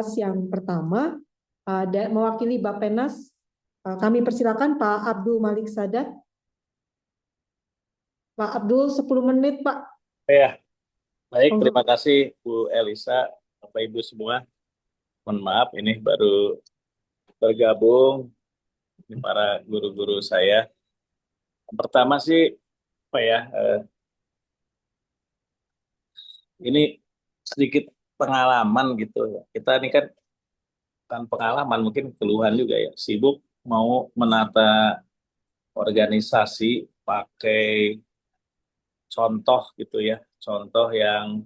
bahas yang pertama. Mewakili Bappenas, kami persilakan Pak Abdul Malik Sadat. Pak Abdul, 10 menit, Pak. Ya, baik. Terima Untuk kasih Bu Elisa, Bapak Ibu semua. Mohon maaf, ini baru bergabung ini para guru-guru saya. Yang pertama sih, apa ya? Ini sedikit pengalaman gitu. Kita ini kan pengalaman, mungkin keluhan juga ya. Sibuk mau menata organisasi pakai contoh gitu ya. Contoh yang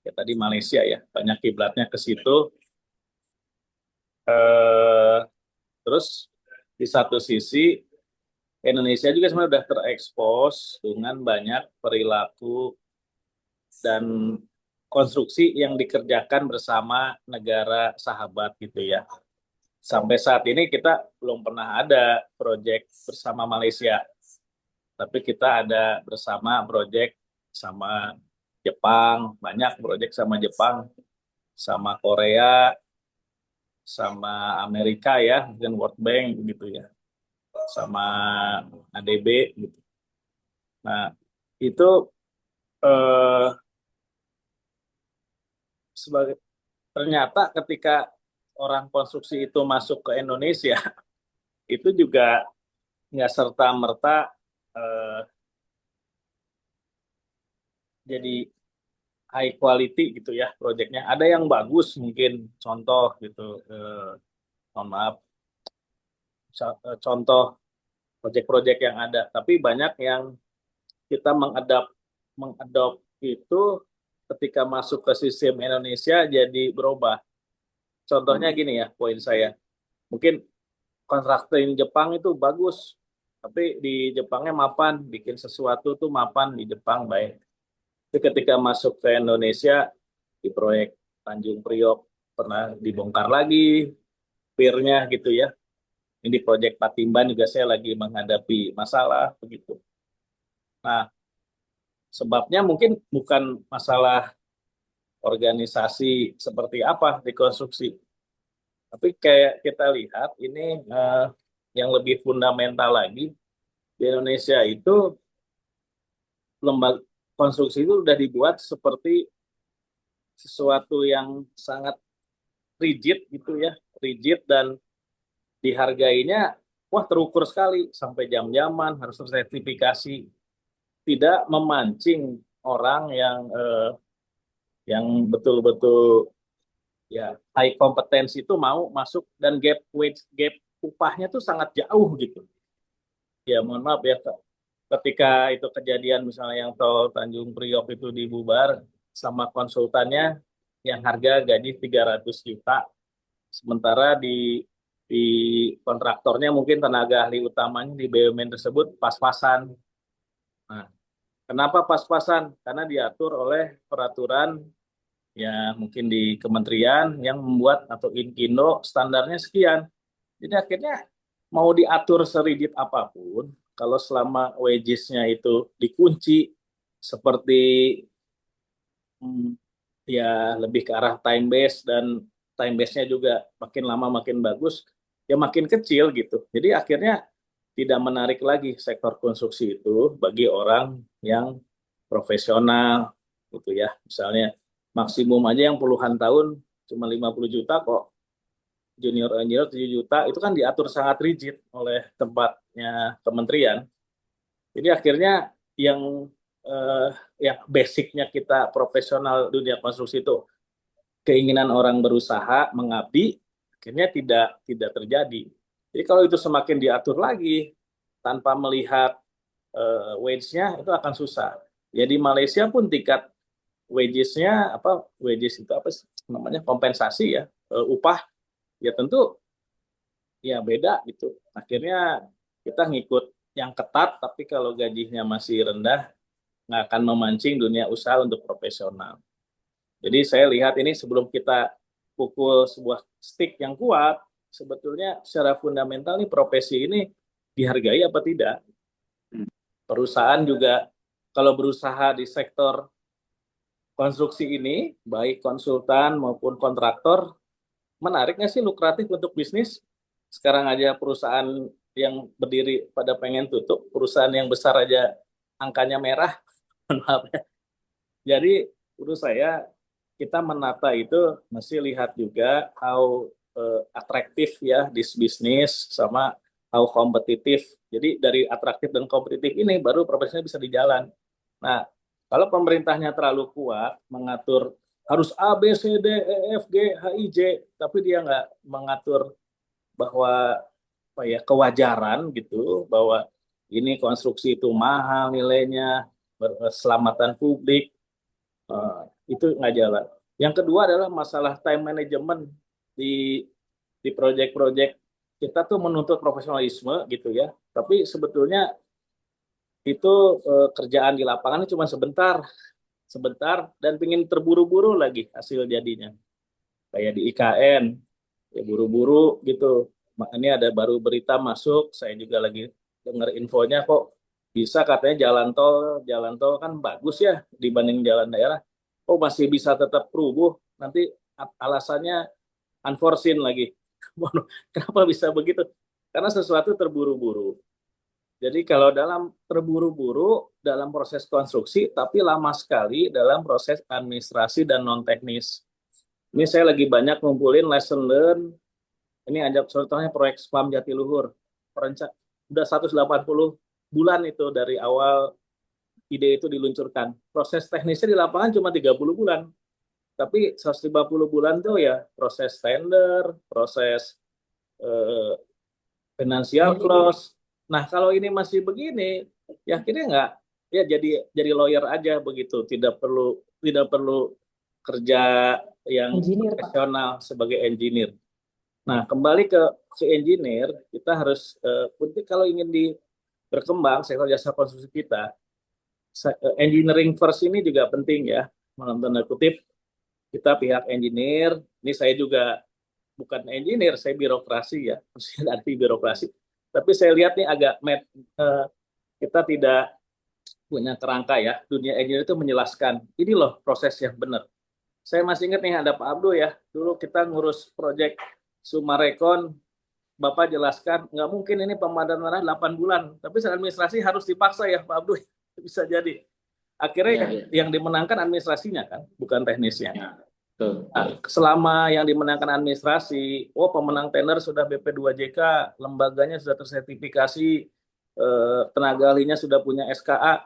ya tadi Malaysia ya, banyak kiblatnya ke situ. Eh, Terus di satu sisi Indonesia juga sebenarnya sudah terekspos dengan banyak perilaku dan konstruksi yang dikerjakan bersama negara sahabat gitu ya. Sampai saat ini kita belum pernah ada proyek bersama Malaysia, tapi kita ada bersama proyek sama Jepang, banyak proyek sama Jepang, sama Korea, sama Amerika ya, mungkin World Bank gitu ya, sama ADB gitu. Nah, itu eh, sebagai ternyata ketika orang konstruksi itu masuk ke Indonesia, itu juga nggak serta merta eh, jadi high quality gitu ya proyeknya. Ada yang bagus mungkin contoh gitu, mohon maaf, contoh proyek-proyek yang ada, tapi banyak yang kita mengadop itu ketika masuk ke sistem Indonesia jadi berubah. Contohnya gini ya, poin saya. Mungkin kontraktor Jepang itu bagus, tapi di Jepangnya mapan, bikin sesuatu tuh mapan di Jepang baik. Tapi ketika masuk ke Indonesia, di proyek Tanjung Priok pernah dibongkar lagi pirnya gitu ya. Ini di proyek Patimban juga saya lagi menghadapi masalah begitu. Nah, sebabnya mungkin bukan masalah organisasi seperti apa dikonstruksi, tapi kayak kita lihat ini yang lebih fundamental lagi di Indonesia itu lembaga konstruksi itu sudah dibuat seperti sesuatu yang sangat rigid gitu ya, rigid dan dihargainya wah terukur sekali sampai jam-jaman harus sertifikasi, tidak memancing orang yang betul-betul ya high kompetensi itu mau masuk dan gap upahnya tuh sangat jauh gitu. Ya mohon maaf ya Kak. Ketika itu kejadian misalnya yang tol Tanjung Priok itu dibubar sama konsultannya yang harga gaji 300 juta, sementara di kontraktornya mungkin tenaga ahli utamanya di BUMN tersebut pas-pasan. Nah, kenapa pas-pasan? Karena diatur oleh peraturan ya mungkin di kementerian yang membuat atau Inkindo standarnya sekian. Jadi akhirnya mau diatur serigid apapun, kalau selama wages-nya itu dikunci seperti hmm, ya lebih ke arah time base dan time base-nya juga makin lama makin bagus, ya makin kecil gitu. Jadi akhirnya tidak menarik lagi sektor konstruksi itu bagi orang yang profesional gitu ya. Misalnya maksimum aja yang puluhan tahun cuma 50 juta kok, junior engineer 7 juta, itu kan diatur sangat rigid oleh tempatnya kementerian. Jadi akhirnya yang eh, yang basicnya kita profesional dunia konstruksi itu keinginan orang berusaha mengabdi akhirnya tidak terjadi. Jadi kalau itu semakin diatur lagi tanpa melihat wage-nya itu akan susah. Jadi Malaysia pun tingkat wages-nya apa wages itu apa namanya kompensasi ya upah ya tentu ya beda gitu. Akhirnya kita ngikut yang ketat, tapi kalau gajinya masih rendah, nggak akan memancing dunia usaha untuk profesional. Jadi saya lihat ini sebelum kita pukul sebuah stick yang kuat, sebetulnya secara fundamental nih profesi ini dihargai apa tidak. Perusahaan juga kalau berusaha di sektor konstruksi ini, baik konsultan maupun kontraktor, menarik nggak sih, lukratif untuk bisnis? Sekarang aja perusahaan yang berdiri pada pengen tutup, perusahaan yang besar aja angkanya merah. Maaf ya. Jadi menurut saya kita menata itu mesti lihat juga how atraktif ya this bisnis sama how kompetitif. Jadi dari atraktif dan kompetitif ini baru profesinya bisa di jalan. Nah, kalau pemerintahnya terlalu kuat mengatur harus A, B, C, D, E, F, G, H, I, J, tapi dia nggak mengatur bahwa apa ya, kewajaran gitu, bahwa ini konstruksi itu mahal nilainya, keselamatan publik, eh, itu nggak jalan. Yang kedua adalah masalah time management di proyek-proyek. Kita tuh menuntut profesionalisme gitu ya, tapi sebetulnya itu kerjaan di lapangan cuma sebentar, sebentar dan pingin terburu-buru lagi hasil jadinya. Kayak di IKN, ya buru-buru gitu. Ini ada baru berita masuk, saya juga lagi dengar infonya kok bisa katanya jalan tol kan bagus ya dibanding jalan daerah. Oh masih bisa tetap rubuh, nanti alasannya unforeseen lagi. Kenapa bisa begitu? Karena sesuatu terburu-buru. Jadi kalau dalam terburu-buru dalam proses konstruksi, tapi lama sekali dalam proses administrasi dan non-teknis. Ini saya lagi banyak ngumpulin lesson learn. Ini ada contohnya proyek SPAM Jatiluhur. Udah 180 bulan itu dari awal ide itu diluncurkan. Proses teknisnya di lapangan cuma 30 bulan. Tapi 150 bulan tuh ya proses tender, proses eh, financial close. Nah, kalau ini masih begini, ya akhirnya nggak, ya jadi lawyer aja begitu, tidak perlu kerja yang Engineer, Pak. profesional sebagai engineer. Nah, kembali ke engineer, kita harus penting kalau ingin berkembang sektor jasa konstruksi kita, engineering first ini juga penting ya, dalam tanda kutip kita pihak engineer. Ini saya juga bukan engineer, saya birokrasi ya, maksudnya arti birokrasi. Tapi saya lihat nih agak kita tidak punya kerangka ya. Dunia engineer itu menjelaskan, ini loh proses yang benar. Saya masih ingat nih ada Pak Abdul ya, dulu kita ngurus proyek Sumarekon, Bapak jelaskan, nggak mungkin ini pemadaman tanah 8 bulan, tapi secara administrasi harus dipaksa ya Pak Abdul, bisa jadi. Akhirnya yang dimenangkan administrasinya kan, bukan teknisnya. Nah, selama yang dimenangkan administrasi, pemenang tender sudah BP2JK, lembaganya sudah tersertifikasi, tenaga ahlinya sudah punya SKA,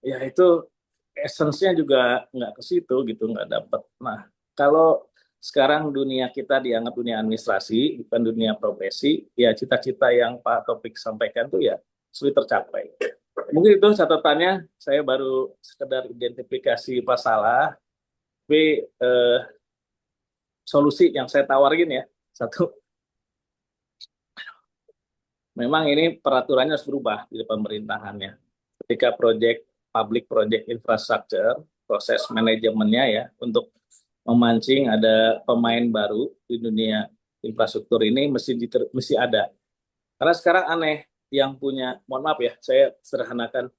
ya itu essence-nya juga nggak ke situ gitu, nggak dapat. Nah, kalau sekarang dunia kita dianggap dunia administrasi, bukan dunia profesi, ya cita-cita yang Pak Topik sampaikan tuh ya sulit tercapai. Mungkin itu catatannya, saya baru sekedar identifikasi masalah, tapi solusi yang saya tawarin ya, satu, memang ini peraturannya harus berubah di pemerintahannya. Ketika public project infrastructure, proses manajemennya ya, untuk memancing ada pemain baru di dunia infrastruktur ini mesti ada. Karena sekarang aneh, yang punya, mohon maaf ya, saya sederhanakan,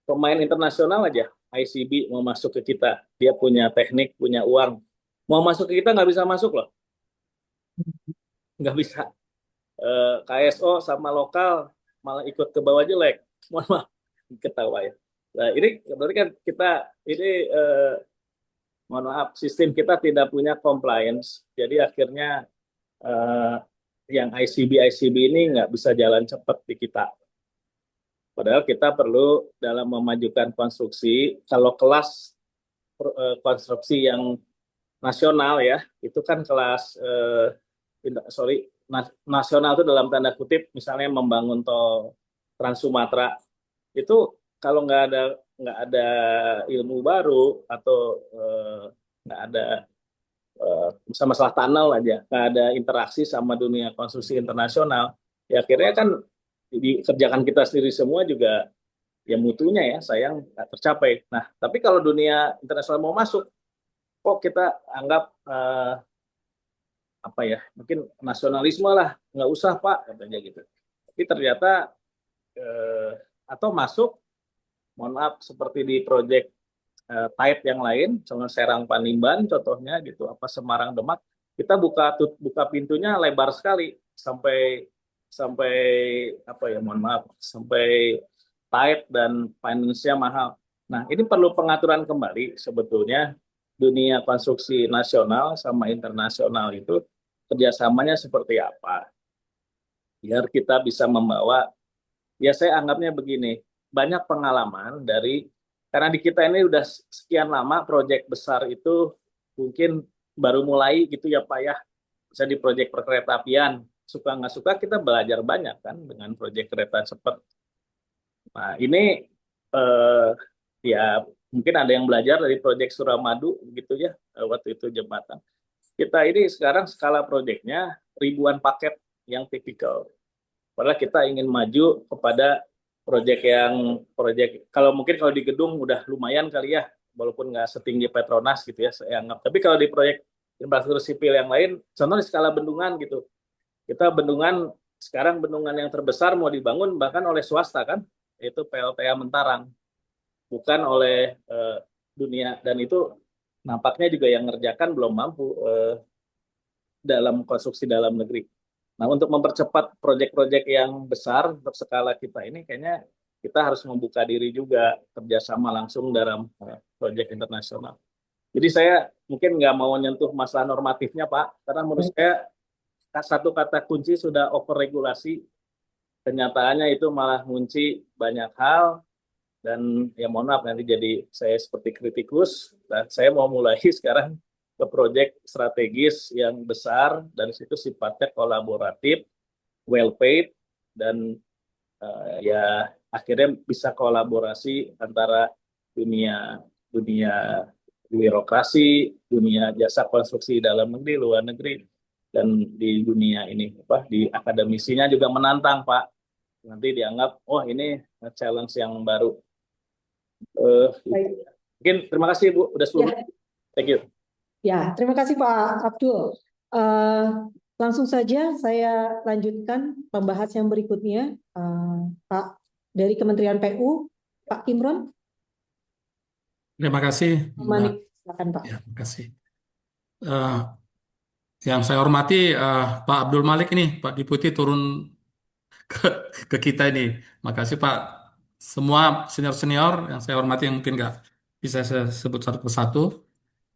pemain internasional aja, ICB mau masuk ke kita, dia punya teknik, punya uang, mau masuk ke kita nggak bisa masuk loh, nggak bisa. KSO sama lokal malah ikut ke bawah jelek, mohon maaf, ketawa ya. Nah ini berarti kan kita ini mohon maaf, sistem kita tidak punya compliance, jadi akhirnya yang ICB ini nggak bisa jalan cepat di kita. Padahal kita perlu dalam memajukan konstruksi, kalau kelas konstruksi yang nasional ya, itu kan kelas nasional itu dalam tanda kutip, misalnya membangun tol Trans Sumatera, itu kalau nggak ada ilmu baru atau nggak ada masalah tunnel aja, nggak ada interaksi sama dunia konstruksi internasional, ya akhirnya kan dikerjakan kita sendiri semua juga ya mutunya ya sayang nggak tercapai. Nah, tapi kalau dunia internasional mau masuk, kok kita anggap apa ya, mungkin nasionalisme lah, nggak usah Pak katanya gitu. Tapi ternyata atau masuk, mohon maaf seperti di proyek type yang lain, misalnya Serang Panimban contohnya gitu, apa Semarang Demak, kita buka pintunya lebar sekali sampai sampai apa ya, mohon maaf, sampai tight dan finance-nya mahal. Nah, ini perlu pengaturan kembali sebetulnya, dunia konstruksi nasional sama internasional itu kerjasamanya seperti apa biar kita bisa membawa, ya saya anggapnya begini, banyak pengalaman dari, karena di kita ini udah sekian lama proyek besar itu mungkin baru mulai gitu ya Pak ya, bisa di proyek perkeretaapian, suka nggak suka kita belajar banyak kan dengan proyek kereta cepat. Nah ini eh, ya mungkin ada yang belajar dari proyek Suramadu gitu ya, waktu itu jembatan. Kita ini sekarang skala proyeknya ribuan paket yang tipikal. Padahal kita ingin maju kepada proyek kalau mungkin kalau di gedung udah lumayan kali ya, walaupun nggak setinggi Petronas gitu ya saya anggap. Tapi kalau di proyek infrastruktur sipil yang lain, contohnya skala bendungan gitu, kita bendungan sekarang bendungan yang terbesar mau dibangun bahkan oleh swasta kan, yaitu PLTA Mentarang, bukan oleh dunia, dan itu nampaknya juga yang ngerjakan belum mampu dalam konstruksi dalam negeri. Nah, untuk mempercepat proyek-proyek yang besar untuk skala kita ini, kayaknya kita harus membuka diri juga kerjasama langsung dalam proyek internasional. Jadi saya mungkin nggak mau nyentuh masalah normatifnya, Pak, karena menurut saya satu kata kunci sudah overregulasi. Kenyataannya itu malah ngunci banyak hal, dan ya mohon maaf nanti jadi saya seperti kritikus. Dan saya mau mulai sekarang ke proyek strategis yang besar, dan situ sifatnya kolaboratif, well paid, dan ya akhirnya bisa kolaborasi antara dunia dunia birokrasi, dunia jasa konstruksi dalam negeri, luar negeri, dan di dunia ini apa di akademisinya juga menantang Pak. Nanti dianggap oh ini challenge yang baru. Baik. Mungkin terima kasih Bu, udah 10 Ya, menit. Thank you. ya, terima kasih Pak Abdul. Eh, langsung saja saya lanjutkan pembahas yang berikutnya. Pak dari Kementerian PU, Pak Imron Terima kasih, Mbak. Manik, silakan Pak. Ya, terima kasih. Eh, yang saya hormati Pak Abdul Malik ini, Pak Deputi turun ke, ke kita ini. Makasih Pak. Semua senior-senior yang saya hormati yang mungkin nggak bisa saya sebut satu persatu.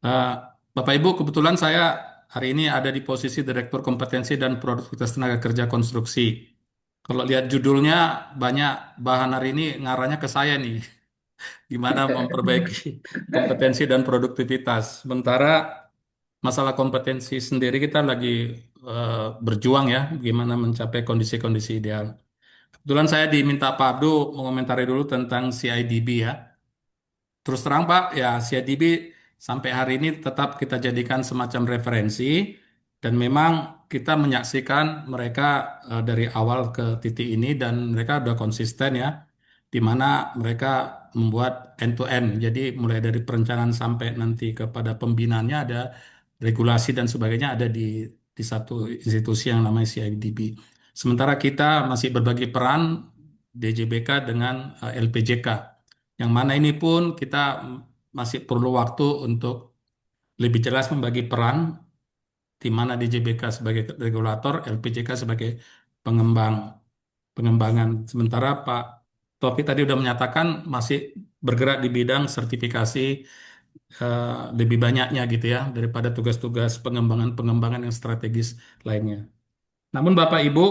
Eh, Bapak Ibu, kebetulan saya hari ini ada di posisi Direktur Kompetensi dan Produktivitas Tenaga Kerja Konstruksi. Kalau lihat judulnya, banyak bahan hari ini ngarahnya ke saya nih. Gimana memperbaiki kompetensi dan produktivitas. Sementara masalah kompetensi sendiri kita lagi berjuang ya, gimana mencapai kondisi-kondisi ideal. Kebetulan saya diminta Pak Abdu mengomentari dulu tentang CIDB ya. Terus terang Pak, ya CIDB sampai hari ini tetap kita jadikan semacam referensi dan memang kita menyaksikan mereka dari awal ke titik ini dan mereka udah konsisten ya, di mana mereka membuat end to end. Jadi mulai dari perencanaan sampai nanti kepada pembinaannya ada regulasi dan sebagainya ada di satu institusi yang namanya CIDB. Sementara kita masih berbagi peran DJBK dengan LPJK. Yang mana ini pun kita masih perlu waktu untuk lebih jelas membagi peran, di mana DJBK sebagai regulator, LPJK sebagai pengembang pengembangan. Sementara Pak Taufik tadi sudah menyatakan masih bergerak di bidang sertifikasi lebih banyaknya gitu ya daripada tugas-tugas pengembangan-pengembangan yang strategis lainnya. Namun Bapak Ibu,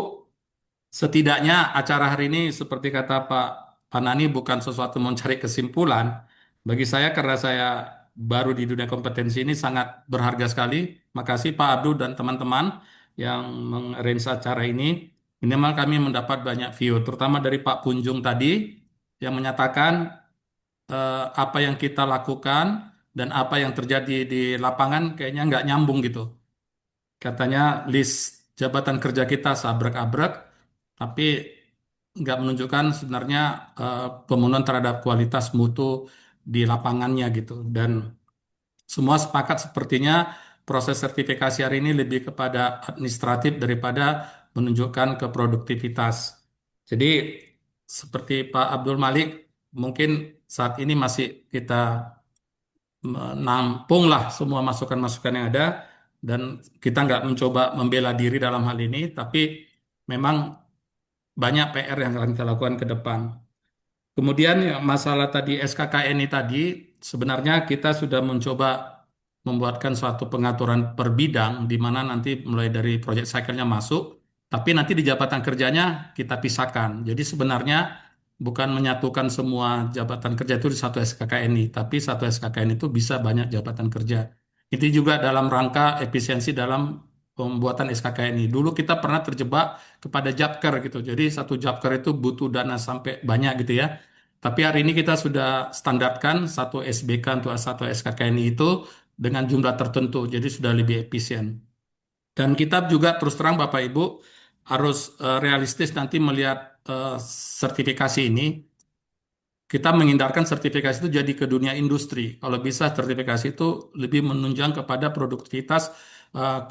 setidaknya acara hari ini seperti kata Pak Panani bukan sesuatu mencari kesimpulan. Bagi saya karena saya baru di dunia kompetensi ini sangat berharga sekali. Makasih Pak Abdul dan teman-teman yang mengarrange acara ini. Minimal kami mendapat banyak view, terutama dari Pak Punjung tadi yang menyatakan apa yang kita lakukan dan apa yang terjadi di lapangan kayaknya nggak nyambung gitu. Katanya list jabatan kerja kita sabrak-abrak, tapi nggak menunjukkan sebenarnya pemenuhan terhadap kualitas mutu di lapangannya gitu. Dan semua sepakat sepertinya proses sertifikasi hari ini lebih kepada administratif daripada menunjukkan ke produktivitas. Jadi seperti Pak Abdul Malik, mungkin saat ini masih kita menampung lah semua masukan-masukan yang ada dan kita nggak mencoba membela diri dalam hal ini, tapi memang banyak PR yang akan kita lakukan ke depan. Kemudian yang masalah tadi SKKN ini tadi, sebenarnya kita sudah mencoba membuatkan suatu pengaturan per bidang di mana nanti mulai dari project cycle-nya masuk, tapi nanti di jabatan kerjanya kita pisahkan. Jadi sebenarnya bukan menyatukan semua jabatan kerja itu di satu SKKN ini, tapi satu SKKN itu bisa banyak jabatan kerja. Itu juga dalam rangka efisiensi dalam pembuatan SKKN ini. Dulu kita pernah terjebak kepada Japker gitu. Jadi satu Japker itu butuh dana sampai banyak gitu ya. Tapi hari ini kita sudah standarkan satu SBK untuk satu SKKNI itu dengan jumlah tertentu, jadi sudah lebih efisien. Dan kita juga terus terang Bapak Ibu harus realistis nanti melihat sertifikasi ini. Kita menghindarkan sertifikasi itu jadi ke dunia industri. Kalau bisa sertifikasi itu lebih menunjang kepada produktivitas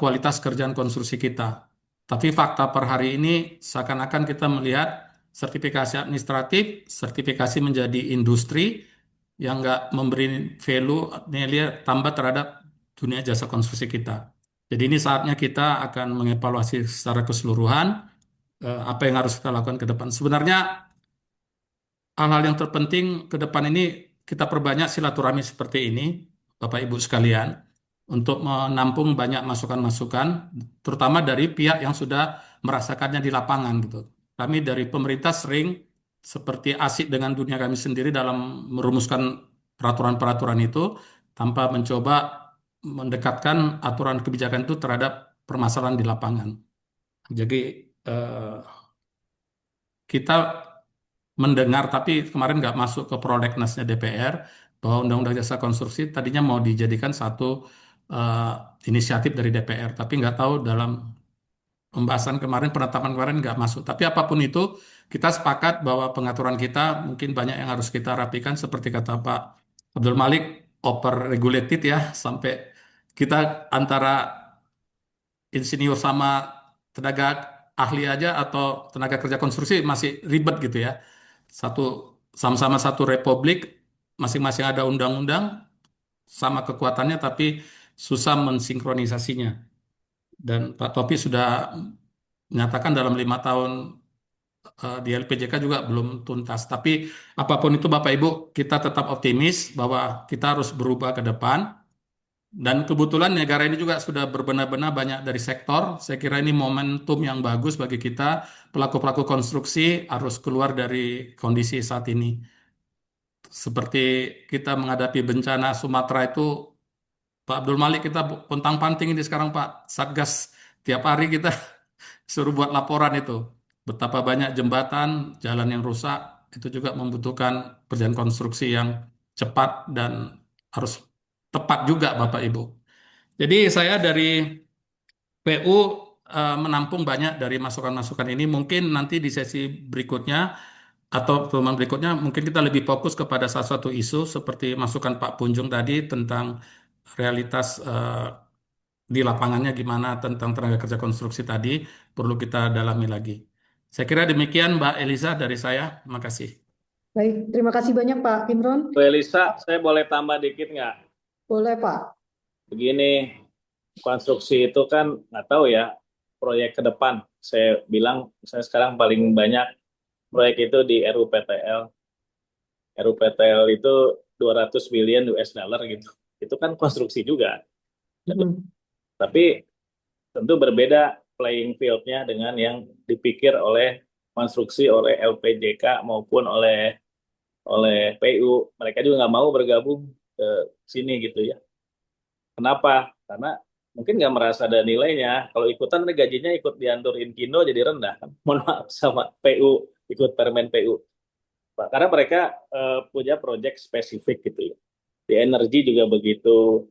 kualitas kerjaan konstruksi kita. Tapi fakta per hari ini seakan-akan kita melihat sertifikasi administratif, sertifikasi menjadi industri yang nggak memberi value nilai tambah terhadap dunia jasa konstruksi kita. Jadi ini saatnya kita akan mengevaluasi secara keseluruhan apa yang harus kita lakukan ke depan. Sebenarnya hal-hal yang terpenting ke depan ini kita perbanyak silaturahmi seperti ini, Bapak Ibu sekalian, untuk menampung banyak masukan-masukan, terutama dari pihak yang sudah merasakannya di lapangan gitu. Kami dari pemerintah sering seperti asik dengan dunia kami sendiri dalam merumuskan peraturan-peraturan itu tanpa mencoba mendekatkan aturan kebijakan itu terhadap permasalahan di lapangan. Jadi eh, kita mendengar tapi kemarin nggak masuk ke prolegnasnya DPR bahwa Undang-Undang Jasa Konstruksi tadinya mau dijadikan satu eh, inisiatif dari DPR, tapi nggak tahu dalam pembahasan kemarin, penetapan kemarin nggak masuk. Tapi apapun itu, kita sepakat bahwa pengaturan kita mungkin banyak yang harus kita rapikan seperti kata Pak Abdul Malik, over regulated ya, sampai kita antara insinyur sama tenaga ahli aja atau tenaga kerja konstruksi masih ribet gitu ya. Satu sama-sama satu republik, masing-masing ada undang-undang sama kekuatannya tapi susah mensinkronisasinya. Dan Pak Topi sudah menyatakan dalam 5 tahun di LPJK juga belum tuntas. Tapi apapun itu Bapak Ibu, kita tetap optimis bahwa kita harus berubah ke depan. Dan kebetulan negara ini juga sudah berbenah-benah banyak dari sektor. Saya kira ini momentum yang bagus bagi kita, pelaku-pelaku konstruksi harus keluar dari kondisi saat ini. Seperti kita menghadapi bencana Sumatera itu, Pak Abdul Malik kita pontang-panting ini sekarang Pak Satgas. Tiap hari kita suruh buat laporan itu. Betapa banyak jembatan, jalan yang rusak, itu juga membutuhkan pekerjaan konstruksi yang cepat dan harus tepat juga Bapak Ibu. Jadi saya dari PU menampung banyak dari masukan-masukan ini. Mungkin nanti di sesi berikutnya atau pertemuan berikutnya mungkin kita lebih fokus kepada salah satu isu seperti masukan Pak Punjung tadi tentang realitas di lapangannya gimana tentang tenaga kerja konstruksi tadi perlu kita dalami lagi. Saya kira demikian Mbak Eliza dari saya. Terima kasih. Baik, terima kasih banyak Pak Imron. Bu Elisa, saya boleh tambah dikit nggak? Boleh Pak. Begini, konstruksi itu kan nggak tahu ya, proyek ke depan. Saya bilang, saya sekarang paling banyak proyek itu di RUPTL. RUPTL itu 200 billion US dollar gitu. Itu kan konstruksi juga. Hmm. Tapi tentu berbeda playing field-nya dengan yang dipikir oleh konstruksi oleh LPJK maupun oleh PU. Mereka juga nggak mau bergabung ke sini gitu ya. Kenapa? Karena mungkin nggak merasa ada nilainya. Kalau ikutan gajinya ikut diatur Inkindo jadi rendah kan. Mohon maaf sama PU, ikut permen PU. Karena mereka punya proyek spesifik gitu ya. Di energi juga begitu.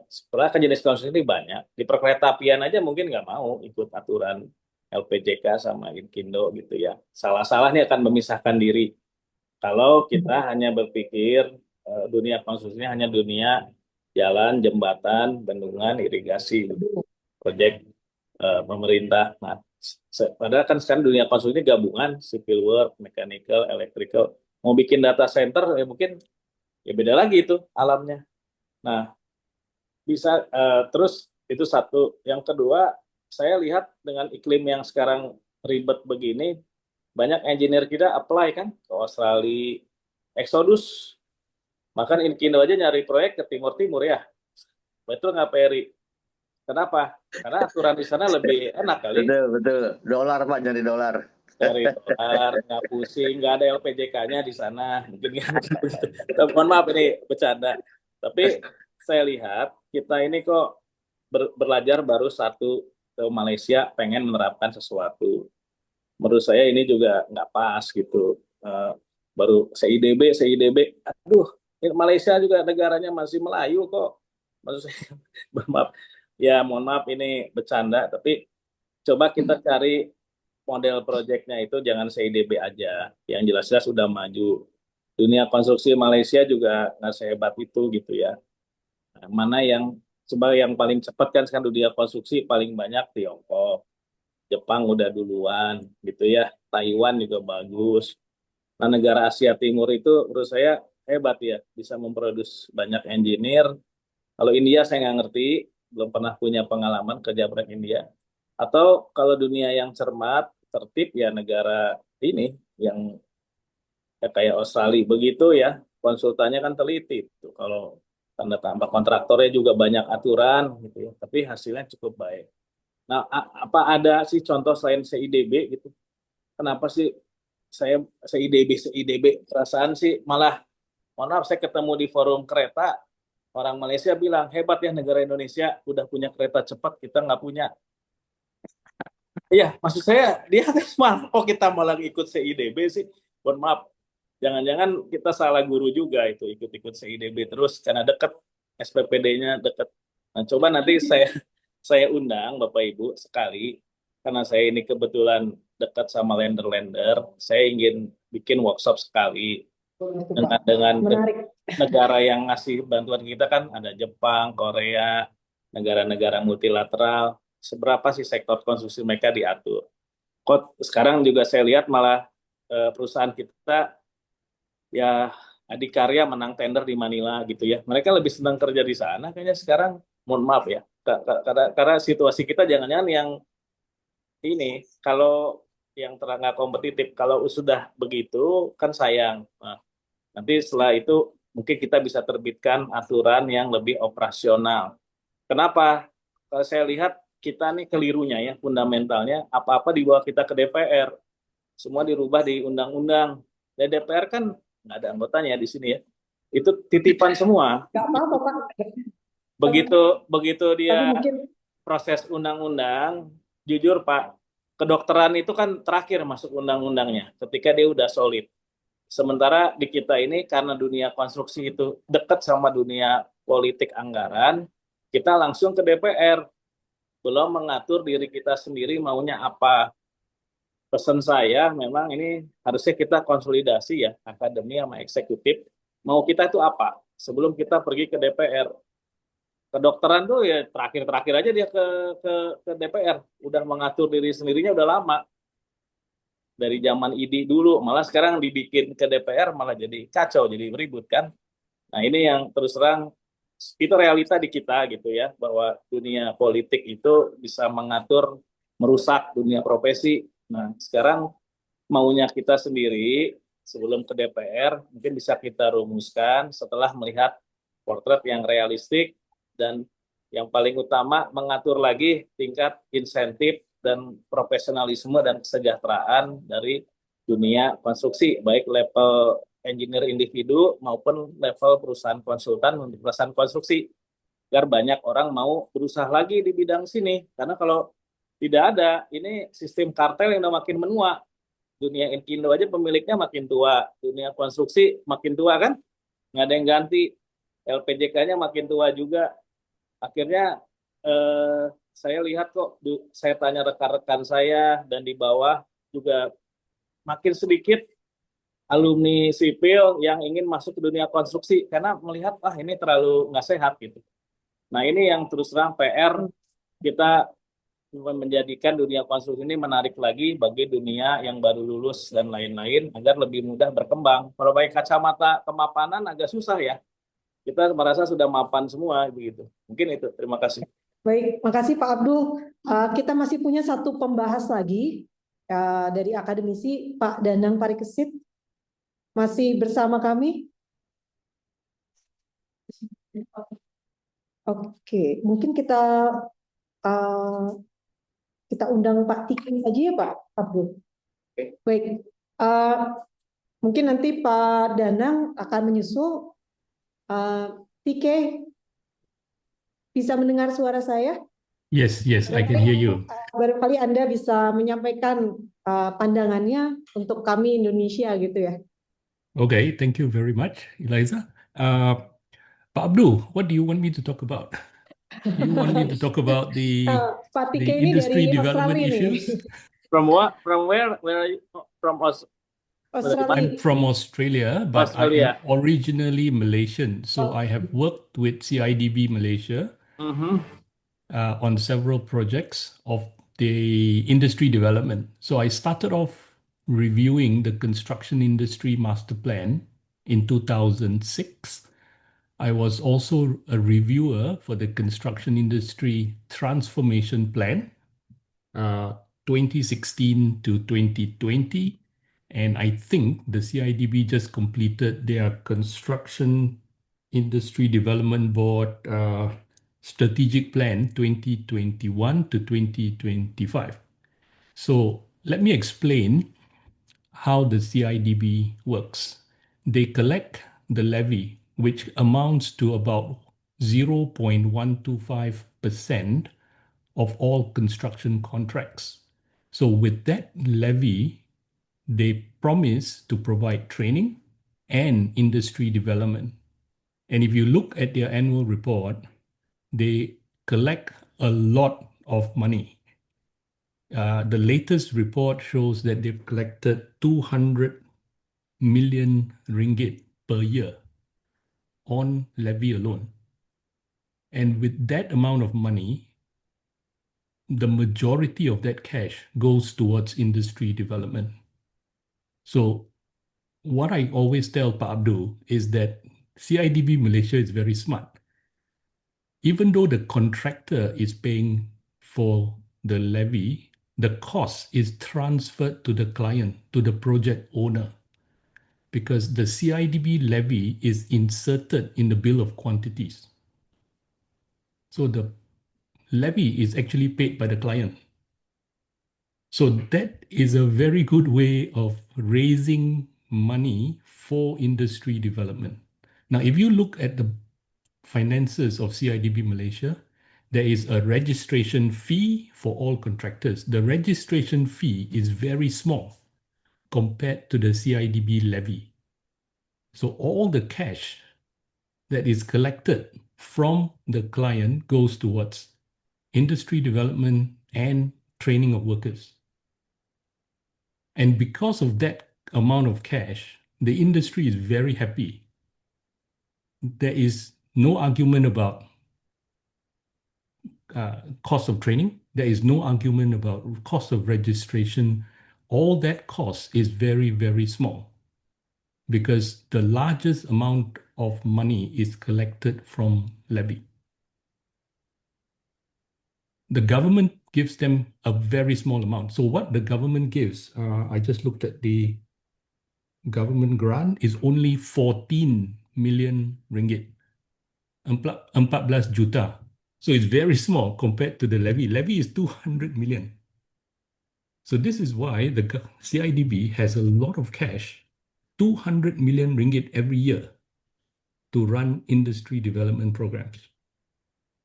Setelah kan jenis konstruksi ini banyak. Di perkeretaapian aja mungkin nggak mau ikut aturan LPJK sama Inkindo gitu ya. Salah-salah ini akan memisahkan diri. Kalau kita hanya berpikir dunia konstruksinya hanya dunia jalan, jembatan, bendungan, irigasi, proyek pemerintah. Nah, padahal kan sekarang dunia konstruksi ini gabungan, civil work, mechanical, electrical. Mau bikin data center, ya mungkin ya beda lagi itu alamnya. Nah, bisa terus itu satu. Yang kedua, saya lihat dengan iklim yang sekarang ribet begini, banyak engineer kita apply kan ke Australia, Exodus, bahkan Inkindo aja nyari proyek ke Timur-Timur ya. Betul nggak, Peri? Kenapa? Karena aturan di sana lebih enak kali. Betul, betul. Dolar, Pak, jadi dolar. Cari dolar, nggak pusing, nggak ada LPJK-nya di sana. Mungkin kan begitu. Mohon maaf ini bercanda. Tapi saya lihat kita ini kok belajar baru satu ke Malaysia pengen menerapkan sesuatu. Menurut saya ini juga nggak pas gitu. Baru CIDB, aduh, ini Malaysia juga negaranya masih Melayu kok. Maksud saya, maaf, ya mohon maaf ini bercanda, tapi coba kita cari model proyeknya itu jangan CIDB aja. Yang jelas-jelas sudah maju. Dunia konstruksi Malaysia juga nggak sehebat itu gitu ya. Nah, mana yang coba yang paling cepat kan sekarang dunia konstruksi paling banyak Tiongkok. Jepang udah duluan gitu ya. Taiwan juga bagus. Nah, negara Asia Timur itu menurut saya hebat ya, bisa memproduksi banyak engineer. Kalau India saya nggak ngerti, belum pernah punya pengalaman kerja proyek India. Atau kalau dunia yang cermat, tertib ya negara ini yang ya kayak Australia begitu ya, konsultannya kan teliti. Tuh, kalau tanda tambah kontraktornya juga banyak aturan gitu ya, tapi hasilnya cukup baik. Nah, apa ada sih contoh selain CIDB gitu? Kenapa sih saya CIDB perasaan sih malah mohon maaf saya ketemu di forum kereta orang Malaysia bilang hebat ya negara Indonesia udah punya kereta cepat kita nggak punya. Iya, maksud saya dia malah kok kita malah ikut CIDB sih. Mohon maaf, jangan-jangan kita salah guru juga itu ikut-ikut CIDB terus karena dekat SPPD-nya dekat. Nah, coba nanti saya undang Bapak Ibu sekali karena saya ini kebetulan dekat sama lender-lender, saya ingin bikin workshop sekali dengan Menarik. negara yang ngasih bantuan kita kan ada Jepang, Korea, negara-negara multilateral. Seberapa sih sektor konstruksi mereka diatur? Kok sekarang juga saya lihat malah perusahaan kita ya Adikarya menang tender di Manila gitu ya. Mereka lebih senang kerja di sana kayaknya sekarang. Mohon maaf ya, karena situasi kita jangan-jangan yang ini kalau yang terang kompetitif kalau sudah begitu kan sayang. Nah, nanti setelah itu mungkin kita bisa terbitkan aturan yang lebih operasional. Kenapa? Kalau saya lihat kita nih kelirunya ya fundamentalnya apa-apa dibawa kita ke DPR. Semua dirubah di undang-undang. Dan DPR kan nggak ada anggotanya di sini ya. Itu titipan semua. Nggak apa-apa, Pak. Begitu begitu Tapi dia mungkin proses undang-undang, jujur Pak, kedokteran itu kan terakhir masuk undang-undangnya ketika dia udah solid. Sementara di kita ini karena dunia konstruksi itu dekat sama dunia politik anggaran, kita langsung ke DPR, belum mengatur diri kita sendiri maunya apa. Pesan saya memang ini harusnya kita konsolidasi ya, akademi sama eksekutif, mau kita itu apa sebelum kita pergi ke DPR. Kedokteran tuh ya terakhir-terakhir aja dia ke DPR, udah mengatur diri sendirinya udah lama dari zaman ID dulu, malah sekarang dibikin ke DPR malah jadi kacau, jadi ribut kan. Nah ini yang terus terang itu realita di kita gitu ya, bahwa dunia politik itu bisa mengatur, merusak dunia profesi. Nah sekarang maunya kita sendiri sebelum ke DPR mungkin bisa kita rumuskan setelah melihat potret yang realistik dan yang paling utama mengatur lagi tingkat insentif dan profesionalisme dan kesejahteraan dari dunia konstruksi baik level engineer individu maupun level perusahaan konsultan untuk perusahaan konstruksi agar banyak orang mau berusaha lagi di bidang sini karena kalau tidak ada ini sistem kartel yang udah makin menua. Dunia Inkindo aja pemiliknya makin tua, dunia konstruksi makin tua kan, nggak ada yang ganti, LPJK-nya makin tua juga. Akhirnya saya lihat kok, saya tanya rekan-rekan saya dan di bawah juga makin sedikit alumni sipil yang ingin masuk ke dunia konstruksi karena melihat ini terlalu nggak sehat gitu. Nah ini yang terus terang PR kita menjadikan dunia konstruksi ini menarik lagi bagi dunia yang baru lulus dan lain-lain agar lebih mudah berkembang. Kalau pakai kacamata kemapanan agak susah ya. kita merasa sudah mapan semua begitu. Mungkin itu. Terima kasih. Baik, makasih Pak Abdul. Kita masih punya satu pembahas lagi dari akademisi Pak Danang Parikesit. Masih bersama kami? Oke, mungkin uh, kita undang Pak Tiki aja ya Pak Abdul. Oke. Baik, mungkin nanti Pak Danang akan menyusul. Tike, bisa mendengar suara saya? Yes, I can hear you. Barangkali Anda bisa menyampaikan pandangannya untuk kami Indonesia gitu ya. Okay, thank you very much, Eliza. Pak Abdul, what do you want me to talk about? You want me to talk about Pak the Tike ini industry dari development Australia nih. issues? From what? From where? Where are you? From us? Australia. I'm from Australia, but I Australia. am originally Malaysian. So I have worked with CIDB Malaysia on several projects of the industry development. So I started off reviewing the construction industry master plan in 2006. I was also a reviewer for the construction industry transformation plan, 2016 to 2020. And I think the CIDB just completed their construction industry development board strategic plan 2021 to 2025. So let me explain how the CIDB works. They collect the levy, which amounts to about 0.125% of all construction contracts. So with that levy, they promise to provide training and industry development. And if you look at their annual report, they collect a lot of money. The latest report shows that they've collected 200 million ringgit per year on levy alone. And with that amount of money, the majority of that cash goes towards industry development. So what I always tell Pak Abdul is that CIDB Malaysia is very smart. Even though the contractor is paying for the levy, the cost is transferred to the client, to the project owner, because the CIDB levy is inserted in the bill of quantities. So the levy is actually paid by the client. So that is a very good way of raising money for industry development. Now, if you look at the finances of CIDB Malaysia, there is a registration fee for all contractors. The registration fee is very small compared to the CIDB levy. So all the cash that is collected from the client goes towards industry development and training of workers. And because of that amount of cash, the industry is very happy. There is no argument about cost of training. There is no argument about cost of registration. All that cost is very, very small because the largest amount of money is collected from levy. The government gives them a very small amount. So what the government gives, I just looked at the government grant, is only 14 million ringgit. 14 juta. So it's very small compared to the levy. Levy is 200 million. So this is why the CIDB has a lot of cash, 200 million ringgit every year to run industry development programs.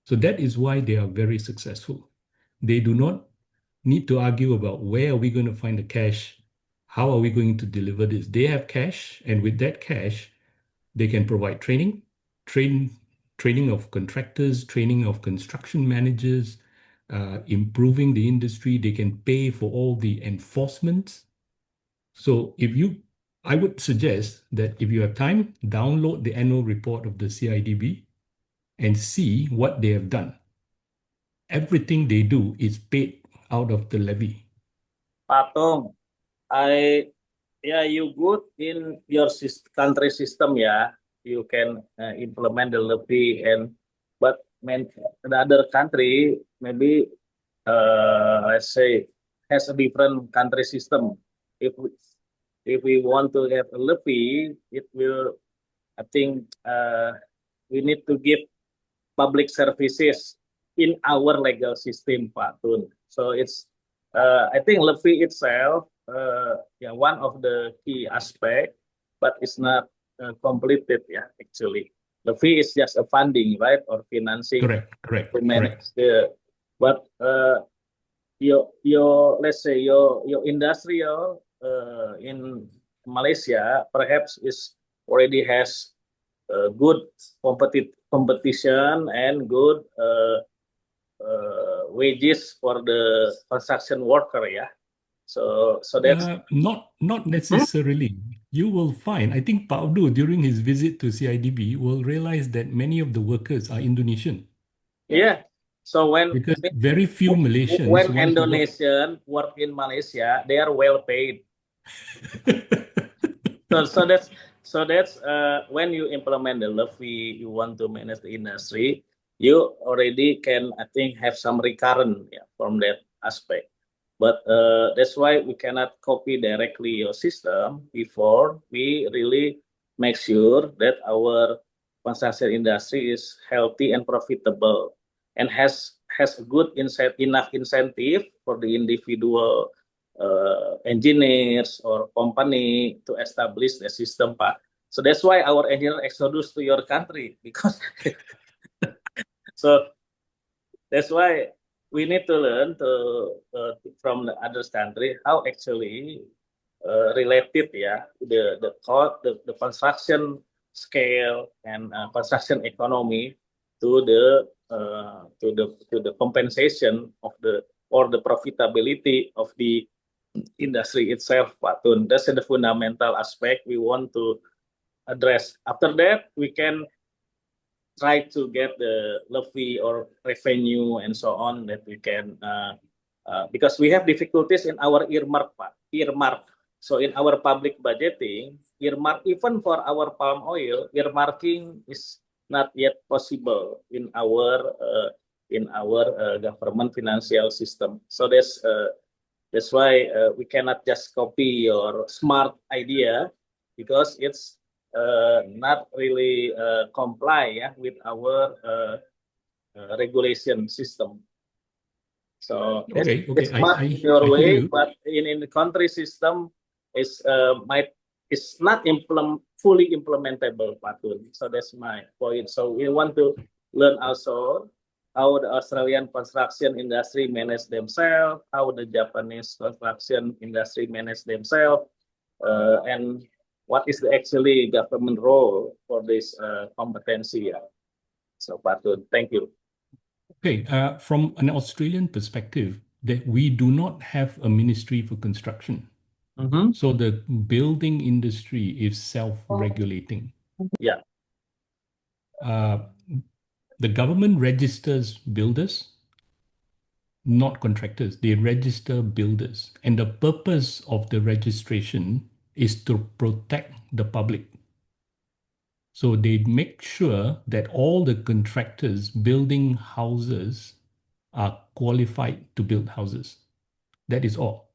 So that is why they are very successful. They do not need to argue about where are we going to find the cash, how are we going to deliver this. They have cash, and with that cash, they can provide training of contractors, training of construction managers, improving the industry. They can pay for all the enforcement. So I would suggest that if you have time, download the annual report of the CIDB and see what they have done. Everything they do is paid out of the levy. Patung, you good in your country system ya. you can implement the levy, but the other country maybe let's say has a different country system. If we want to have a levy, it will, I think, we need to give public services in our legal system, Pak Tun. So I think levy itself, yeah, one of the key aspect, but it's not completed, yeah, actually. Levy is just a funding, right, or financing to manage the, but your let's say your industrial in Malaysia perhaps already has good competition and good wages for the construction worker, yeah. So that's not necessarily. You will find, I think Pak Abdul, during his visit to CIDB, will realize that many of the workers are Indonesian. yeah. So Because very few Malaysians when want to work. Indonesian work in Malaysia, they are well paid. So that's when you implement the levy, you want to manage the industry, you already can, I think, have some recurrent, yeah, from that aspect. But that's why we cannot copy directly your system before we really make sure that our construction industry is healthy and profitable and has a good enough incentive for the individual engineers or company to establish the system, Pak. So that's why our engineer exodus to your country, because so that's why we need to learn from the other country how actually related, yeah, the cost, the construction scale and construction economy to the compensation of the profitability of the industry itself, Pak Tun. That's the fundamental aspect we want to address. After that, we can try to get the levy or revenue and so on that we can, because we have difficulties in our earmark, Pak. Earmark. So in our public budgeting, earmark, even for our palm oil, earmarking is not yet possible in our government financial system. So that's why we cannot just copy your smart idea, because it's not really comply, yeah, with our regulation system. So Okay, it's smart in your I hear way, you. but in the country system is not fully implementable, Pak Tun. So that's my point. So we want to learn also how the Australian construction industry manage themselves, how the Japanese construction industry manage themselves, and what is the actually government role for this competency. So, Pak Tun, thank you. Okay, from an Australian perspective, that we do not have a ministry for construction. So the building industry is self-regulating. Yeah. The government registers builders, not contractors. They register builders. And the purpose of the registration is to protect the public. So they make sure that all the contractors building houses are qualified to build houses. That is all.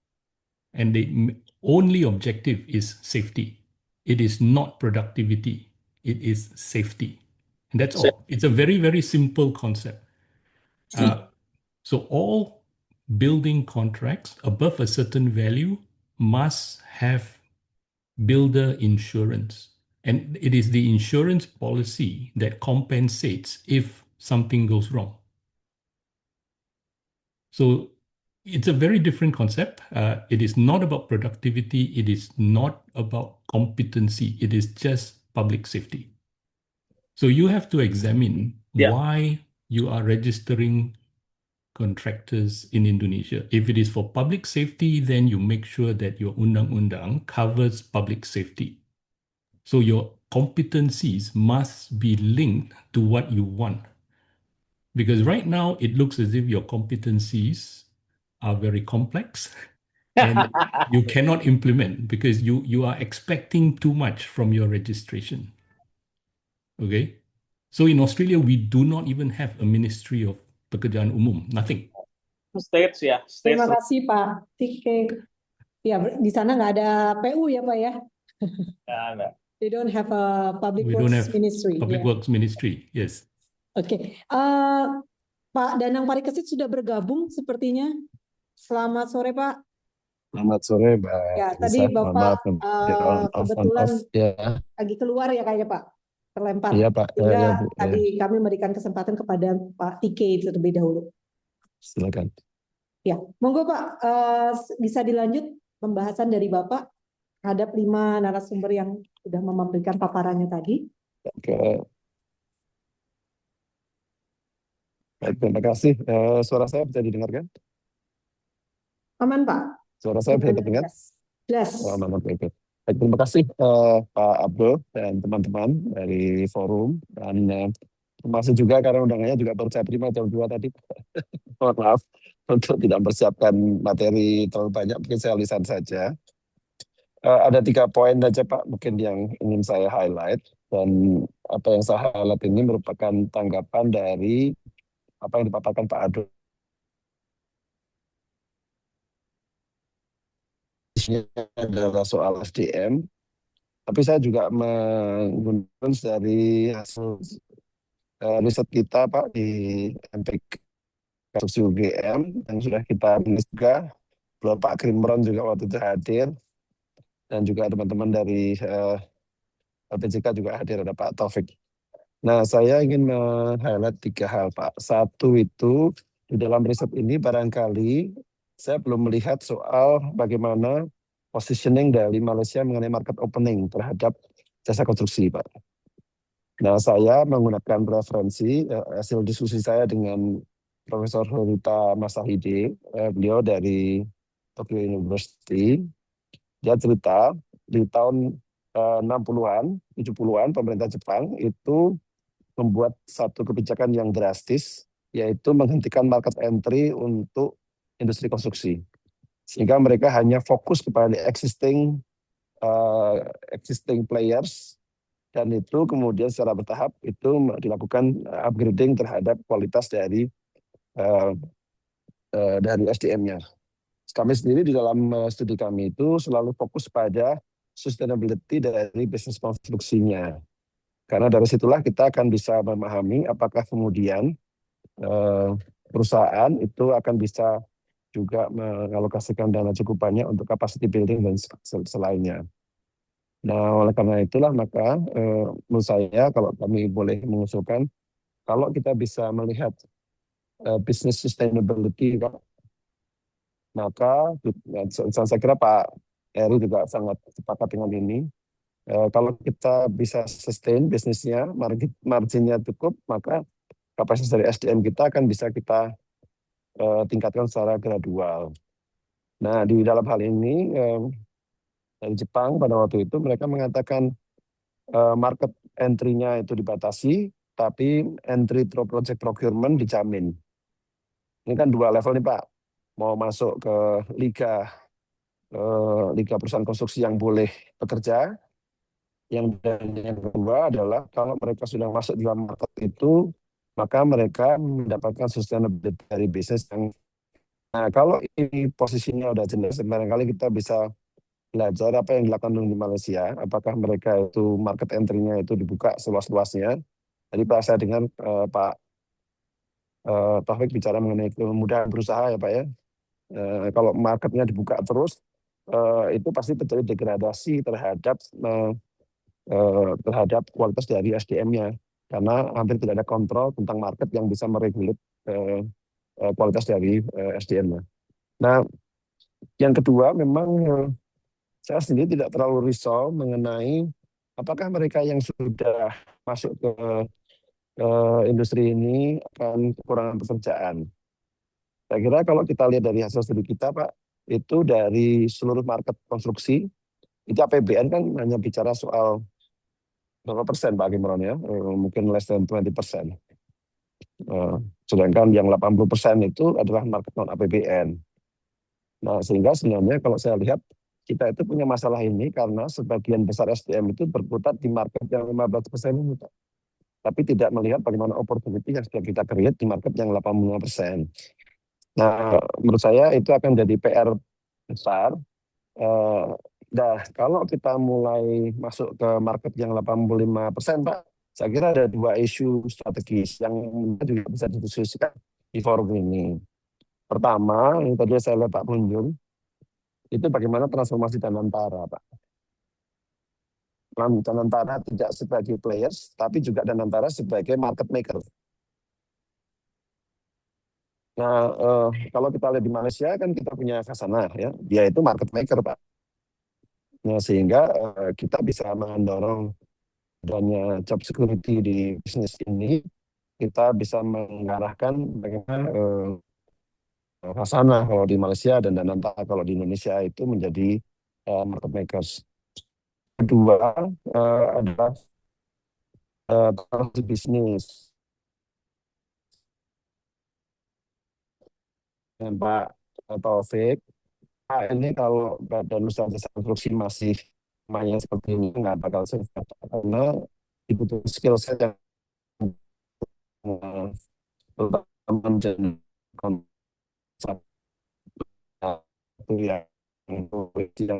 And the only objective is safety. It is not productivity. It is safety. And that's all. It's a very, very simple concept. So all building contracts above a certain value must have builder insurance. And it is the insurance policy that compensates if something goes wrong. So it's a very different concept. It is not about productivity. It is not about competency. It is just public safety. So you have to examine why you are registering contractors in Indonesia. If it is for public safety, then you make sure that your undang-undang covers public safety. So your competencies must be linked to what you want. Because right now it looks as if your competencies are very complex and you cannot implement because you are expecting too much from your registration. Okay. So in Australia, we do not even have a Ministry of Pekerjaan Umum, nothing. States ya, Terima states kasih Pak Tike. Ya, di sana nggak ada PU ya Pak ya? ada. They don't have a public We don't works have ministry. Public Ya. Works Ministry. Yes. Oke. Pak Danang Parikesit sudah bergabung sepertinya. Selamat sore Pak. Selamat sore, Mbak Ya, Risa. tadi Mohon Bapak maaf, on kebetulan off. Ya, lagi keluar ya kayaknya Pak, terlempar. iya Pak. Sehingga Ya, Bu. Ya, tadi kami memberikan kesempatan kepada Pak Tike terlebih dahulu. silakan. Ya, monggo Pak, bisa dilanjut pembahasan dari Bapak terhadap 5 narasumber yang sudah memberikan paparannya tadi. Oke. Baik, terima kasih. Suara saya bisa didengarkan? Aman Pak? Suara saya bisa terdengar? Jelas. Oh, aman, oke. Baik, terima kasih Pak Abdul dan teman-teman dari forum. Dan termasuk juga karena undangannya juga baru saya terima jam 2 tadi. Mohon maaf untuk tidak mempersiapkan materi terlalu banyak, mungkin saya lisan saja. Ada 3 poin saja Pak, mungkin yang ingin saya highlight. Dan apa yang saya highlight ini merupakan tanggapan dari apa yang dipaparkan Pak Abdul. Ini adalah soal SDM, tapi saya juga menggunakan dari hasil riset kita Pak di MPK UGM yang sudah kita rilis juga, Pak Krimron juga waktu itu hadir, dan juga teman-teman dari LPJK juga hadir, ada Pak Taufik. Nah, saya ingin meng-highlight 3 hal Pak. Satu itu, di dalam riset ini barangkali saya belum melihat soal bagaimana positioning dari Malaysia mengenai market opening terhadap jasa konstruksi Pak. Nah, saya menggunakan referensi hasil diskusi saya dengan Profesor Horita Masahide, beliau dari Tokyo University. Dia cerita di tahun 60-an, 70-an pemerintah Jepang itu membuat satu kebijakan yang drastis, yaitu menghentikan market entry untuk industri konstruksi. Sehingga mereka hanya fokus kepada existing players, dan itu kemudian secara bertahap itu dilakukan upgrading terhadap kualitas dari SDM-nya. Kami sendiri di dalam studi kami itu selalu fokus pada sustainability dari bisnis konstruksinya. Karena dari situlah kita akan bisa memahami apakah kemudian perusahaan itu akan bisa juga mengalokasikan dana cukup banyak untuk capacity building dan selainnya. Nah, oleh karena itulah maka menurut saya kalau kami boleh mengusulkan, kalau kita bisa melihat business sustainability, maka saya kira Pak Heru juga sangat sepakat dengan ini. Kalau kita bisa sustain bisnisnya, marginnya cukup, maka kapasitas dari SDM kita akan bisa kita tingkatkan secara gradual. Nah, di dalam hal ini dari Jepang pada waktu itu mereka mengatakan market entry-nya itu dibatasi, tapi entry through project procurement dijamin. Ini kan 2 level nih Pak. Mau masuk ke liga perusahaan konstruksi yang boleh bekerja. Yang kedua adalah kalau mereka sudah masuk di dalam market itu, maka mereka mendapatkan sustainability dari bisnis yang. Nah, kalau ini posisinya udah jelas, barangkali kita bisa belajar apa yang dilakukan di Malaysia. Apakah mereka itu market entry-nya itu dibuka seluas-luasnya. Tadi Pak saya dengar Pak Taufik bicara mengenai kemudahan berusaha ya Pak ya. Kalau marketnya dibuka terus, itu pasti terjadi degradasi terhadap kualitas dari SDM-nya, karena hampir tidak ada kontrol tentang market yang bisa meregulat kualitas dari SDM-nya. Nah, yang kedua memang saya sendiri tidak terlalu risau mengenai apakah mereka yang sudah masuk ke industri ini akan kekurangan pekerjaan. Saya kira kalau kita lihat dari hasil studi kita Pak, itu dari seluruh market konstruksi, itu APBN kan hanya bicara soal berapa persen Pak Kimron ya, mungkin less than 20%. Sedangkan yang 80% itu adalah market non APBN. Nah, sehingga sebenarnya kalau saya lihat kita itu punya masalah ini karena sebagian besar SDM itu berputar di market yang 15% ini Pak. tapi tidak melihat bagaimana opportunity yang sudah kita create di market yang 85%. Nah, menurut saya itu akan jadi PR besar. Kalau kita mulai masuk ke market yang 85%, Pak, saya kira ada dua isu strategis yang juga bisa didiskusikan di forum ini. Pertama, yang tadi saya lihat Pak Punjung, itu bagaimana transformasi Danantara, Pak. Danantara tidak sebagai players, tapi juga Danantara sebagai market maker. Nah, kalau kita lihat di Malaysia kan kita punya Kasana, ya, dia itu market maker, Pak. Nah, sehingga kita bisa mendorong adanya job security di bisnis ini, kita bisa mengarahkan bagaimana Kasana kalau di Malaysia dan Danantara kalau di Indonesia itu menjadi market makers. Kedua adalah transaksi bisnis. Dan Pak Taufik, ini kalau Badan Usaha Jasa Konstruksi masih namanya seperti ini nggak bakal survive karena dibutuhkan skill set yang terutama menjadi konsep yang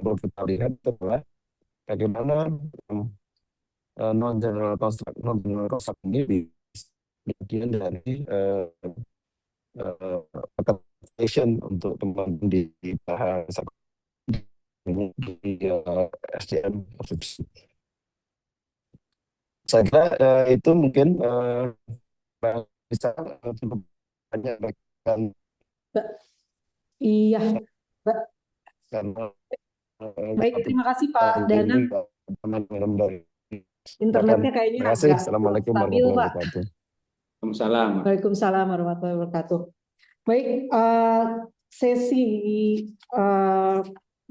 perlu kita lihat adalah bagaimana non-general construct ini bagian dari application untuk teman-teman di bahasa di SDM produksi. Saya kira itu mungkin bisa cukup banyak dan Iya, karena baik, terima kasih Pak Dana. teman-teman dari Internetnya kayaknya terima kasih. agak Assalamualaikum stabil, warahmatullahi Pak. wabarakatuh. Waalaikumsalam. Waalaikumsalam warahmatullahi wabarakatuh. Baik, sesi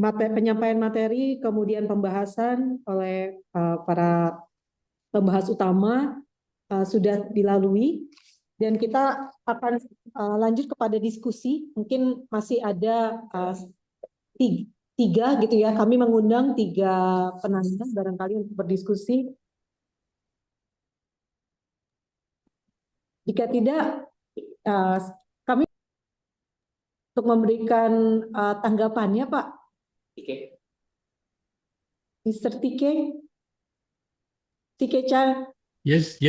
penyampaian materi, kemudian pembahasan oleh para pembahas utama sudah dilalui, dan kita akan lanjut kepada diskusi. Mungkin masih ada tiga gitu ya. Kami mengundang 3 penanya barangkali untuk berdiskusi. Jika tidak, kami untuk memberikan tanggapannya, Pak. Mr. Tike Chan, Yes,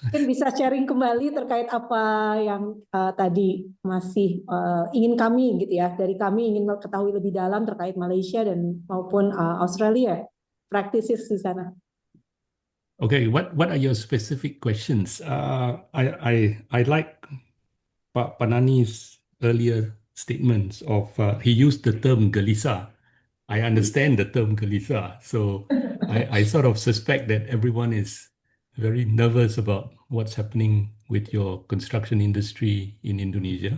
mungkin bisa sharing kembali terkait apa yang tadi masih ingin kami gitu ya, dari kami ingin mengetahui lebih dalam terkait Malaysia dan maupun Australia, practices di sana. Okay, what are your specific questions? I like Pak Panani's earlier statements of he used the term gelisah. I understand the term gelisah, so I sort of suspect that everyone is very nervous about what's happening with your construction industry in Indonesia.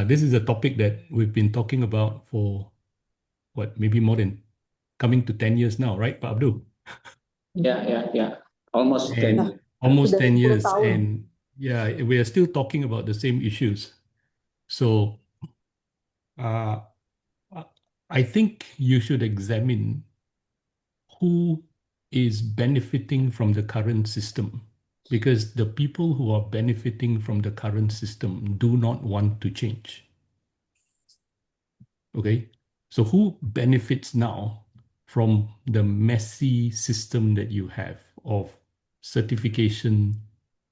This is a topic that we've been talking about for maybe more than coming to 10 years now, right, Pak Abdul? Ya. Almost And 10. almost Sudah 10 10 years, tahun. and yeah, we are still talking about the same issues. So I think you should examine who is benefiting from the current system, because the people who are benefiting from the current system do not want to change. Okay, so who benefits now from the messy system that you have of certification,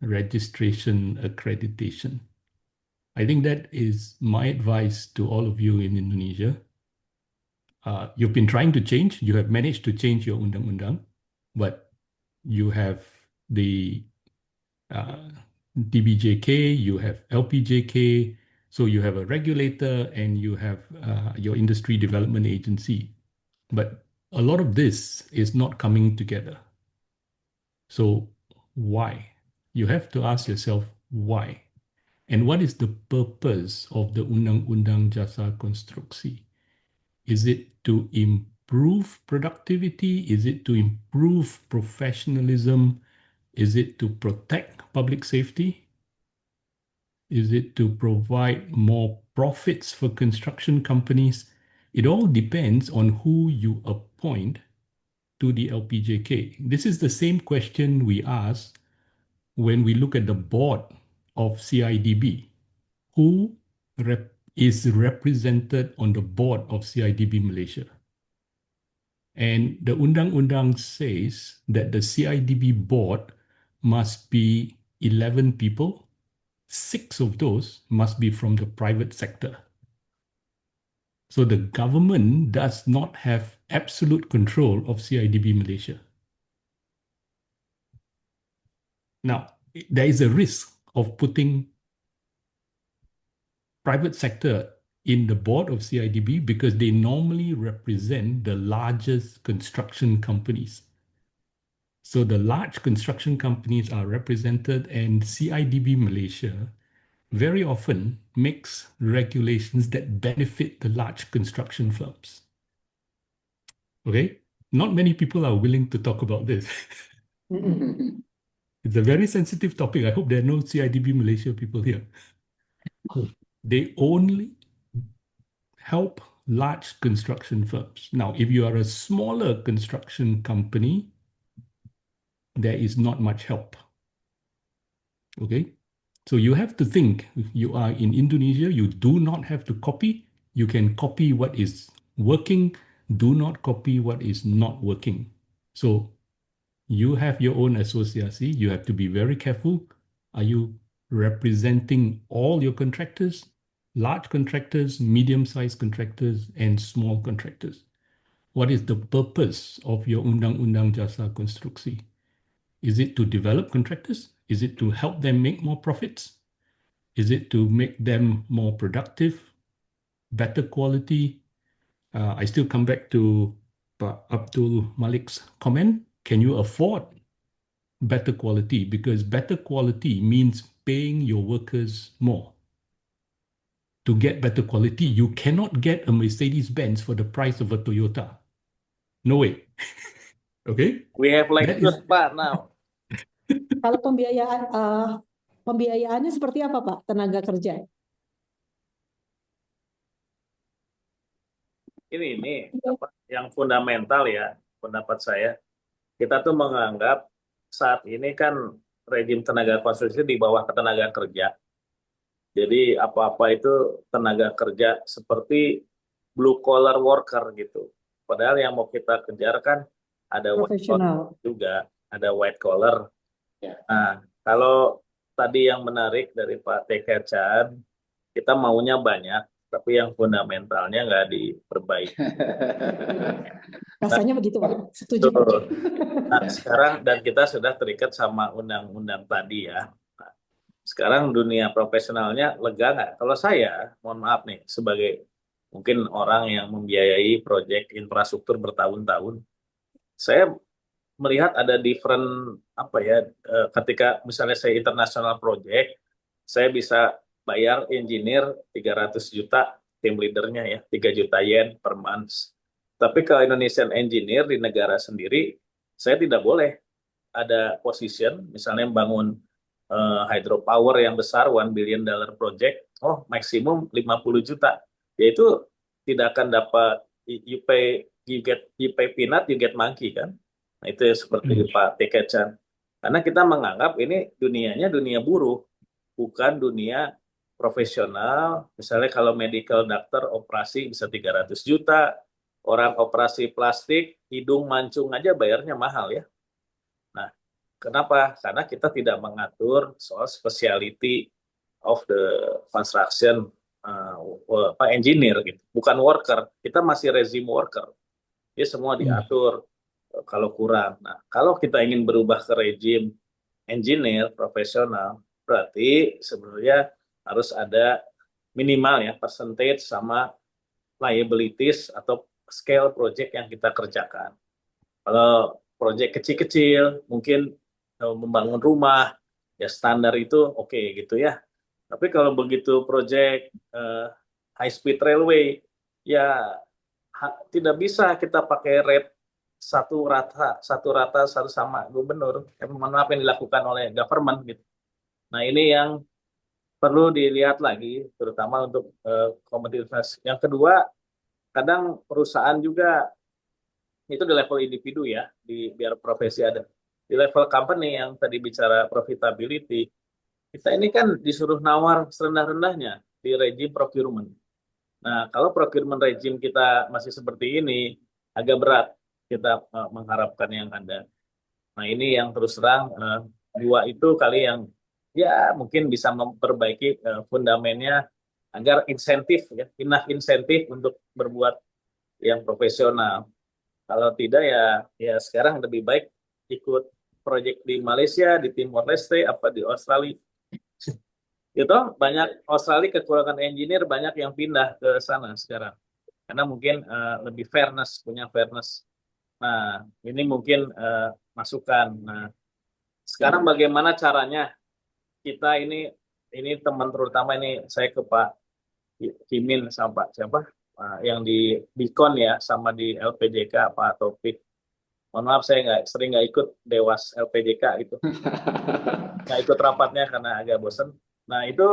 registration, accreditation? I think that is my advice to all of you in Indonesia. You've been trying to change, you have managed to change your undang-undang, but you have the DBJK, you have LPJK, so you have a regulator and you have your industry development agency. But a lot of this is not coming together. So why? You have to ask yourself why. And what is the purpose of the Undang-Undang Jasa Konstruksi? Is it to improve productivity? Is it to improve professionalism? Is it to protect public safety? Is it to provide more profits for construction companies? It all depends on who you appoint to the LPJK. This is the same question we asked when we look at the board of CIDB, who is represented on the board of CIDB Malaysia? And the undang-undang says that the CIDB board must be 11 people. 6 of those must be from the private sector. So the government does not have absolute control of CIDB Malaysia. Now, there is a risk of putting private sector in the board of CIDB because they normally represent the largest construction companies. So the large construction companies are represented, and CIDB Malaysia very often makes regulations that benefit the large construction firms. Okay? Not many people are willing to talk about this. It's a very sensitive topic. I hope there are no CIDB Malaysia people here. They only help large construction firms. Now, if you are a smaller construction company, there is not much help. Okay? So you have to think, if you are in Indonesia, you do not have to copy. You can copy what is working. Do not copy what is not working. So you have your own associasi. You have to be very careful. Are you representing all your contractors? Large contractors, medium-sized contractors, and small contractors. What is the purpose of your Undang-Undang Jasa Konstruksi? Is it to develop contractors? Is it to help them make more profits? Is it to make them more productive, better quality? I still come back to Pak Abdul Malik's comment. Can you afford better quality? Because better quality means paying your workers more. To get better quality, you cannot get a Mercedes-Benz for the price of a Toyota. No way. Okay? We have like That this, is- Pak, now. Kalau pembiayaannya seperti apa, Pak? Tenaga kerja. Ini apa, yang fundamental ya, pendapat saya. Kita tuh menganggap saat ini kan rejim tenaga konstruksi di bawah ketenaga kerja. Jadi apa-apa itu tenaga kerja seperti blue collar worker gitu. Padahal yang mau kita kejar kan ada white collar Profesional. juga, ada white collar. Ya. Nah, kalau tadi yang menarik dari Pak TK Chan, kita maunya banyak, tapi yang fundamentalnya nggak diperbaiki. Rasanya begitu, Pak. Setuju. Betul. Nah, sekarang dan kita sudah terikat sama undang-undang tadi ya. Nah, sekarang dunia profesionalnya lega nggak? Kalau saya, mohon maaf nih, sebagai mungkin orang yang membiayai proyek infrastruktur bertahun-tahun, saya melihat ada different apa ya, ketika misalnya saya international project, saya bisa bayar engineer 300 juta, tim leadernya ya, 3 juta yen per month. Tapi kalau Indonesian engineer di negara sendiri, saya tidak boleh ada position, misalnya membangun hydropower yang besar, $1 billion project, maksimum 50 juta. Yaitu tidak akan dapat, you pay peanut, you get monkey kan. Nah, itu seperti Pak TK Chan. Karena kita menganggap ini dunianya dunia buruh, bukan dunia profesional. Misalnya kalau medical doctor operasi bisa 300 juta, orang operasi plastik, hidung mancung aja bayarnya mahal ya. Nah, kenapa? Karena kita tidak mengatur soal speciality of the construction engineer gitu. Bukan worker, kita masih rezim worker. Dia semua diatur kalau kurang. Nah, kalau kita ingin berubah ke rezim engineer profesional, berarti sebenarnya harus ada minimal ya percentage sama liabilities atau scale project yang kita kerjakan. Kalau project kecil-kecil, mungkin membangun rumah, ya standar itu oke gitu ya. Tapi kalau begitu project high speed railway, ya tidak bisa kita pakai rate satu rata sama gubernur. Mohon maaf yang dilakukan oleh government gitu. Nah, ini yang perlu dilihat lagi, terutama untuk kompetitivitas. Yang kedua, kadang perusahaan juga itu di level individu ya, biar profesi ada. di level company yang tadi bicara profitability, kita ini kan disuruh nawar serendah-rendahnya di rejim procurement. Nah, kalau procurement regime kita masih seperti ini, agak berat kita mengharapkan yang ada. Nah, ini yang terus terang dua itu kali yang ya mungkin bisa memperbaiki fundamennya agar insentif ya, enough insentif untuk berbuat yang profesional. Kalau tidak ya sekarang lebih baik ikut proyek di Malaysia, di Timor Leste, apa di Australia. Gitu, banyak Australia kekurangan engineer, banyak yang pindah ke sana sekarang. Karena mungkin lebih fairness, punya fairness. Nah, ini mungkin masukan. Nah, sekarang bagaimana caranya kita ini teman terutama ini saya ke Pak Kimin sama Pak siapa yang di Bikon ya sama di LPJK Pak Taufik. Mohon maaf saya sering nggak ikut Dewas LPJK gitu. Nggak ikut rapatnya karena agak bosen. Nah itu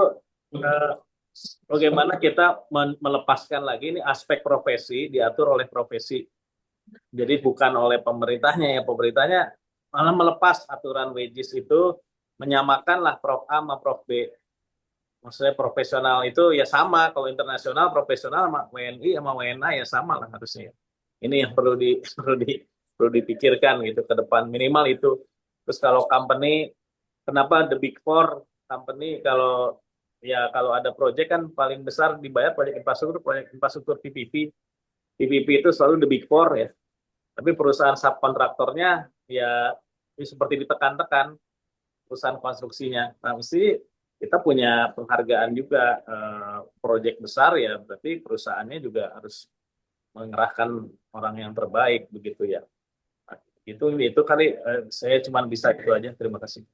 bagaimana kita melepaskan lagi ini aspek profesi diatur oleh profesi. Jadi bukan oleh pemerintahnya ya, pemerintahnya malah melepas aturan wages itu, menyamakanlah Prof A sama Prof B. Maksudnya profesional itu ya sama, kalau internasional profesional sama WNI sama WNA ya sama lah harusnya. Ini yang perlu dipikirkan gitu ke depan, minimal itu. Terus kalau company, kenapa the big four company kalau ada proyek kan paling besar dibayar proyek infrastruktur PPP. PPP itu selalu the big four ya. Tapi perusahaan subkontraktornya ya seperti ditekan-tekan perusahaan konstruksinya. Nah, mesti kita punya penghargaan juga proyek besar ya, berarti perusahaannya juga harus mengerahkan orang yang terbaik begitu ya. Nah, itu kali saya cuma bisa itu aja. Terima kasih.